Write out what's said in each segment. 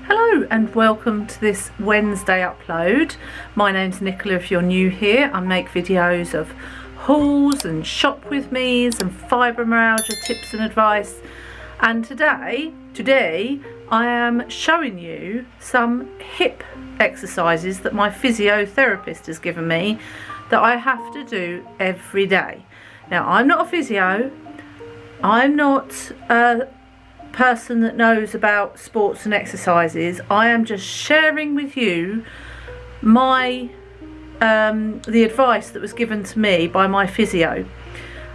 Hello and welcome to this Wednesday upload. My name's Nicola if you're new here. I make videos of hauls and shop with me's and fibromyalgia tips and advice. And today I am showing you some hip exercises that my physiotherapist has given me that I have to do every day. Now, I'm not a physio, I'm not a person that knows about sports and exercises. I am just sharing with you my the advice that was given to me by my physio.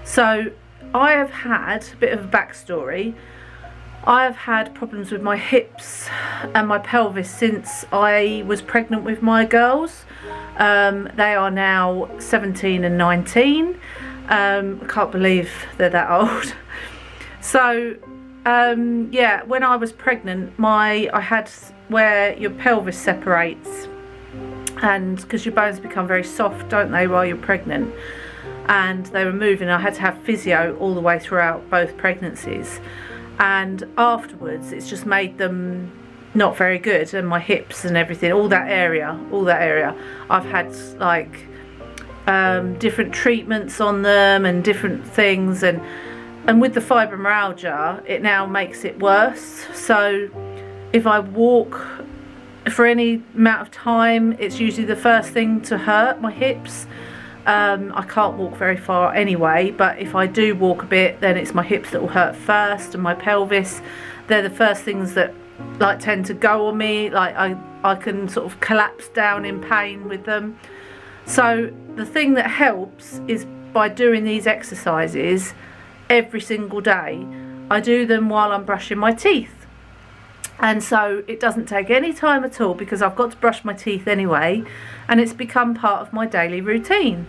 So I have had a bit of a backstory. I have had problems with my hips and my pelvis since I was pregnant with my girls. They are now 17 and 19. I can't believe they're that old. So yeah, when I was pregnant, I had where your pelvis separates, and because your bones become very soft, don't they, while you're pregnant, and they were moving. I had to have physio all the way throughout both pregnancies, and afterwards it's just made them not very good, and my hips and everything, all that area I've had like different treatments on them and different things, and with the fibromyalgia it now makes it worse. So if I walk for any amount of time, it's usually the first thing to hurt, my hips. I can't walk very far anyway, but if I do walk a bit, then it's my hips that will hurt first, and my pelvis. They're the first things that like tend to go on me. Like I can sort of collapse down in pain with them. So the thing that helps is by doing these exercises every single day. I do them while I'm brushing my teeth, and so it doesn't take any time at all because I've got to brush my teeth anyway, and it's become part of my daily routine.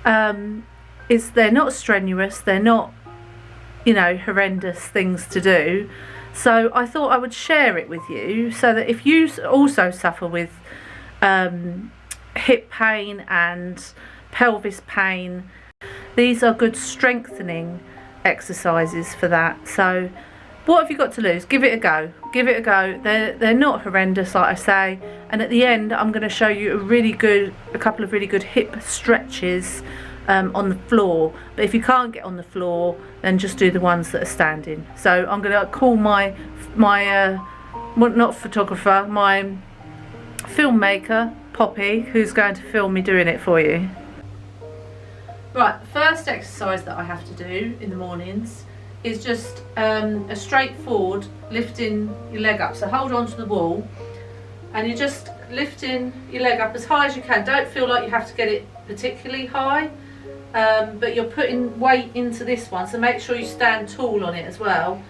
They're not strenuous, they're not, you know, horrendous things to do. So I thought I would share it with you so that if you also suffer with hip pain and pelvis pain, these are good strengthening exercises for that. So what have you got to lose? Give it a go. They're not horrendous, like I say, and at the end I'm going to show you a couple of really good hip stretches on the floor. But if you can't get on the floor, then just do the ones that are standing. So I'm going to call my not photographer, my filmmaker Poppy, who's going to film me doing it for you. Right, the first exercise that I have to do in the mornings is just a straightforward lifting your leg up. So hold on to the wall and you're just lifting your leg up as high as you can. Don't feel like you have to get it particularly high, but you're putting weight into this one, so make sure you stand tall on it as well.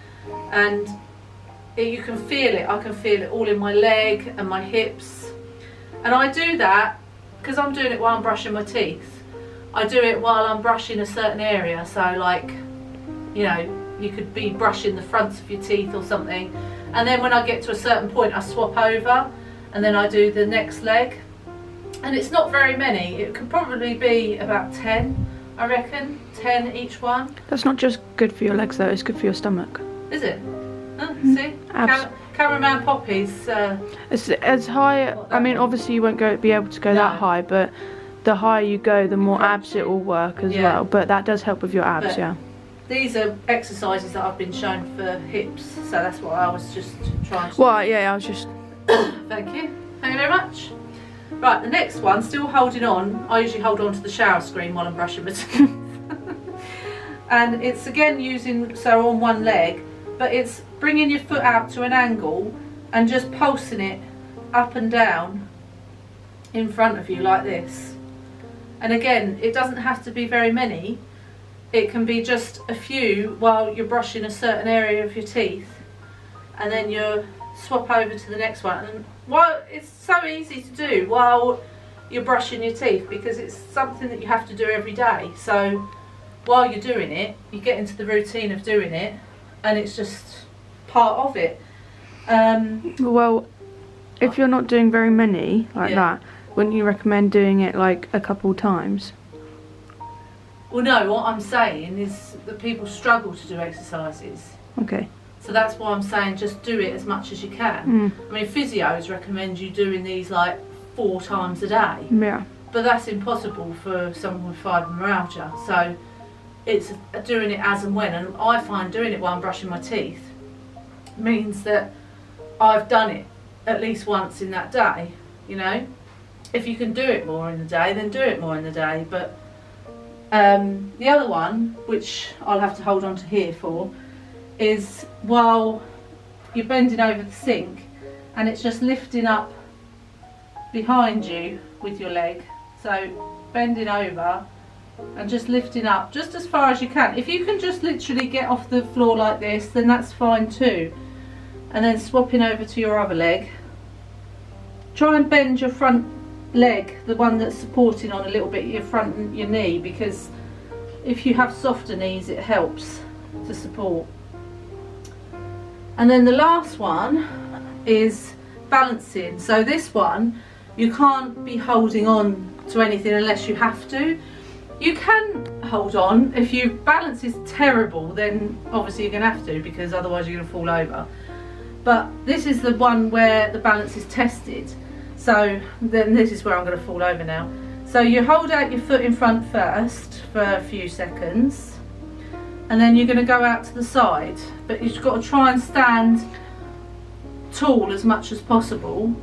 And you can feel it. I can feel it all in my leg and my hips. And I do that because I'm doing it while I'm brushing my teeth. I do it while I'm brushing a certain area, so like, you know, you could be brushing the fronts of your teeth or something, and then when I get to a certain point I swap over and then I do the next leg. And it's not very many, it could probably be about 10, I reckon, 10 each one. That's not just good for your legs though, it's good for your stomach. Is it? See? Cameraman Poppy's it's as high, I mean obviously you won't be able to go that high, but the higher you go, the more abs it will work as well. But that does help with your abs, yeah. These are exercises that I've been shown for hips, so that's what I was just trying to Well, yeah, I was just... Thank you very much. Right, the next one, still holding on. I usually hold on to the shower screen while I'm brushing my teeth. And it's again using, so on one leg, but it's bringing your foot out to an angle and just pulsing it up and down in front of you like this. And again, it doesn't have to be very many. It can be just a few while you're brushing a certain area of your teeth, and then you swap over to the next one. And while it's so easy to do while you're brushing your teeth, because it's something that you have to do every day. So while you're doing it, you get into the routine of doing it, and it's just part of it. Well, if you're not doing very many like that, wouldn't you recommend doing it like a couple times? Well, no, what I'm saying is that people struggle to do exercises. Okay. So that's why I'm saying just do it as much as you can. I mean, physios recommend you doing these like 4 times a day. Yeah. But that's impossible for someone with fibromyalgia. So it's doing it as and when. And I find doing it while I'm brushing my teeth means that I've done it at least once in that day, you know. If you can do it more in the day, then do it more in the day. But the other one, which I'll have to hold on to here for, is while you're bending over the sink and it's just lifting up behind you with your leg. So bending over and just lifting up just as far as you can. If you can just literally get off the floor like this, then that's fine too. And then swapping over to your other leg. Try and bend your front leg, the one that's supporting on a little bit your front and your knee, because if you have softer knees it helps to support. And then the last one is balancing. So this one, you can't be holding on to anything unless you have to. You can hold on. If your balance is terrible, then obviously you're going to have to, because otherwise you're going to fall over. But this is the one where the balance is tested. So then this is where I'm going to fall over now. So you hold out your foot in front first for a few seconds. And then you're going to go out to the side, but you've got to try and stand tall as much as possible.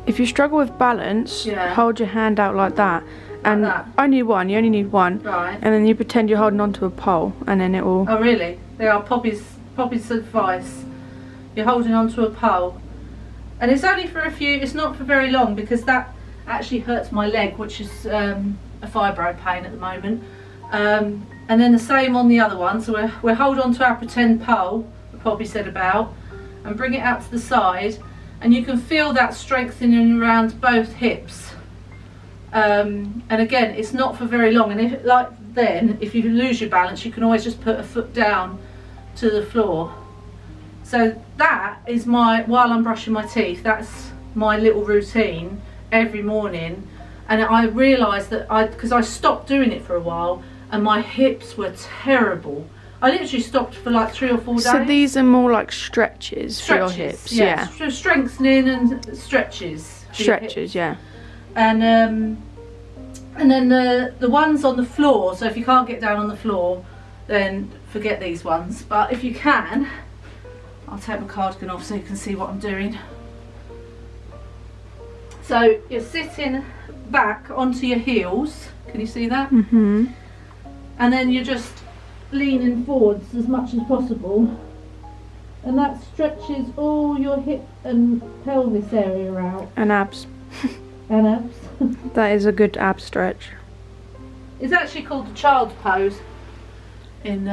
If you struggle with balance, hold your hand out like that. And like that. Only one, you only need one. Right. And then you pretend you're holding onto a pole, and then it will... Oh really? They are Poppy's advice. You're holding onto a pole. And it's only for a few, it's not for very long, because that actually hurts my leg, which is a fibro pain at the moment. And then the same on the other one. So we'll hold on to our pretend pole that Poppy said about, and bring it out to the side, and you can feel that strengthening around both hips. And again, it's not for very long, and if you lose your balance, you can always just put a foot down to the floor. So that is while I'm brushing my teeth, that's my little routine every morning. And I realised that because I stopped doing it for a while and my hips were terrible. I literally stopped for like 3 or 4 days. So these are more like stretches for your hips, yeah. Strengthening and stretches. Stretches, yeah. And then the ones on the floor. So if you can't get down on the floor, then forget these ones. But if you can, I'll take my cardigan off so you can see what I'm doing. So you're sitting back onto your heels. Can you see that? Mm-hmm. And then you're just leaning forwards as much as possible, and that stretches all your hip and pelvis area out. And abs. And abs. That is a good ab stretch. It's actually called the child's pose in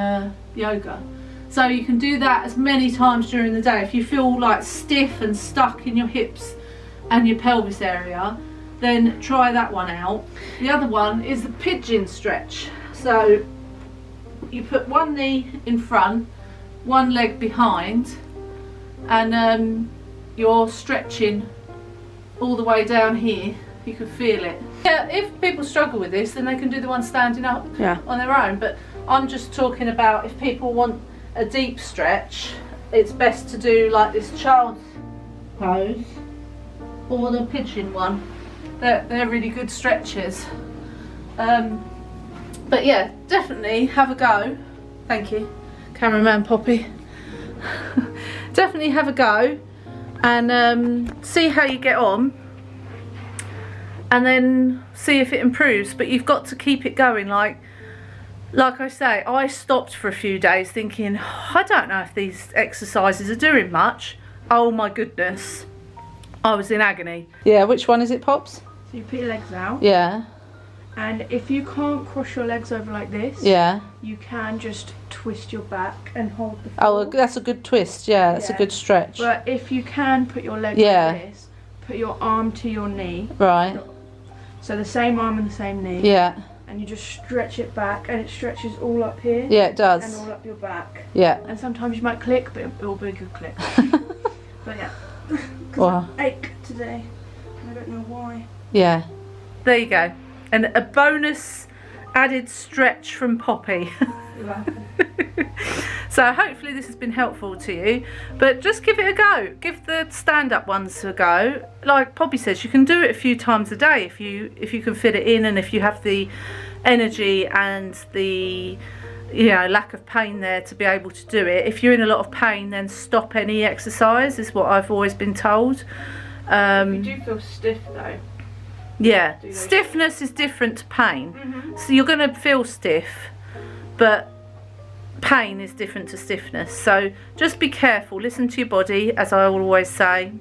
yoga. So you can do that as many times during the day. If you feel like stiff and stuck in your hips and your pelvis area, then try that one out. The other one is the pigeon stretch. So you put one knee in front, one leg behind, and you're stretching all the way down here. You can feel it. Yeah, if people struggle with this, then they can do the one standing up on their own. But I'm just talking about if people want a deep stretch, it's best to do like this child's pose or the pigeon one. They're really good stretches. But yeah, definitely have a go. Thank you, cameraman Poppy. Definitely have a go and see how you get on, and then see if it improves. But you've got to keep it going. Like I say, I stopped for a few days thinking, I don't know if these exercises are doing much. Oh my goodness, I was in agony. Yeah, which one is it, Pops? So you put your legs out. Yeah. And if you can't cross your legs over like this, you can just twist your back and hold the floor. Oh, that's a good twist, yeah, that's a good stretch. But if you can put your leg like this, put your arm to your knee. Right. So the same arm and the same knee. Yeah. And you just stretch it back, and it stretches all up here. Yeah, it does. And all up your back. Yeah. And sometimes you might click, but it will be a good click. But yeah. Wow. I ache today. I don't know why. Yeah. There you go. And a bonus added stretch from Poppy. So hopefully this has been helpful to you, but just give it a go. Give the stand-up ones a go. Like Poppy says, you can do it a few times a day if you can fit it in, and if you have the energy and the lack of pain there to be able to do it. If you're in a lot of pain, then stop any exercise, is what I've always been told. If you do feel stiff though, yeah, stiffness is different to pain. So you're going to feel stiff, but pain is different to stiffness. So just be careful, listen to your body, as I always say.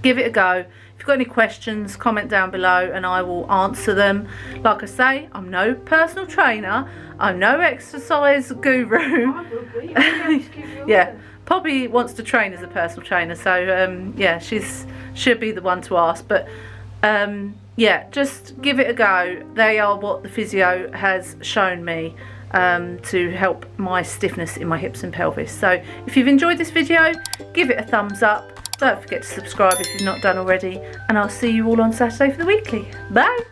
Give it a go. If you've got any questions, comment down below and I will answer them. Like I say, I'm no personal trainer, I'm no exercise guru. Yeah, Poppy wants to train as a personal trainer, so yeah, she'll be the one to ask. But yeah, just give it a go. They are what the physio has shown me to help my stiffness in my hips and pelvis. So if you've enjoyed this video, give it a thumbs up. Don't forget to subscribe if you've not done already, and I'll see you all on Saturday for the weekly. Bye.